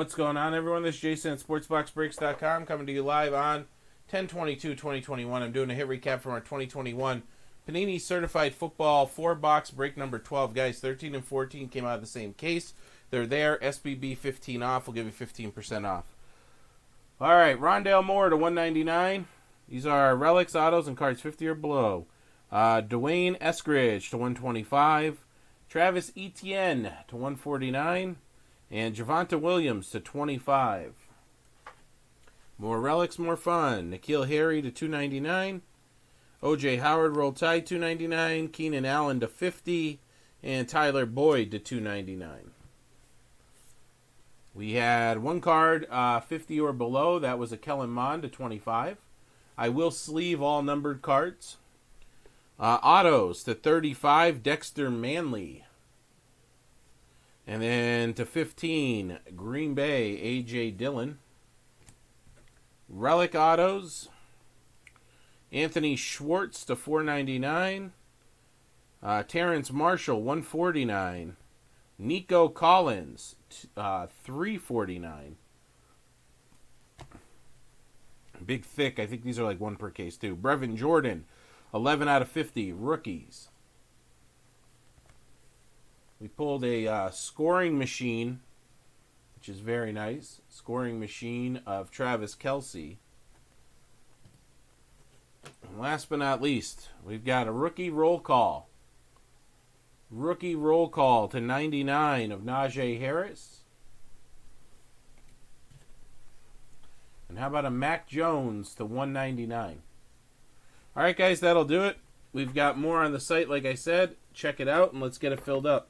What's going on, everyone? This is Jason at SportsBoxBreaks.com coming to you live on 10/22/2021. I'm doing a hit recap from our 2021 Panini Certified Football 4-box break number 12. Guys, 13 and 14 came out of the same case. They're there. SBB 15 off. We'll give you 15% off. All right, Rondale Moore to 199. These are relics, autos, and cards 50 or below. Dwayne Eskridge to 125. Travis Etienne to 149. And Javonte Williams to 25. More relics, more fun. N'Keal Harry to 299. O.J. Howard Roll Tide 299. Keenan Allen to 50. And Tyler Boyd to 299. We had one card, 50 or below. That was a Kellen Mond to 25. I will sleeve all numbered cards. Autos to 35. Dexter Manley. And then to 15, Green Bay, A.J. Dillon. Relic Autos, Anthony Schwartz to 499. Terrence Marshall, 149. Nico Collins, 349. Big thick. I think these are like one per case too. Brevin Jordan, 11 out of 50. Rookies. We pulled a scoring machine, which is very nice. Scoring machine of Travis Kelce. And last but not least, we've got a rookie roll call. Rookie roll call to 99 of Najee Harris. And how about a Mac Jones to 199? All right, guys, that'll do it. We've got more on the site, like I said. Check it out, and let's get it filled up.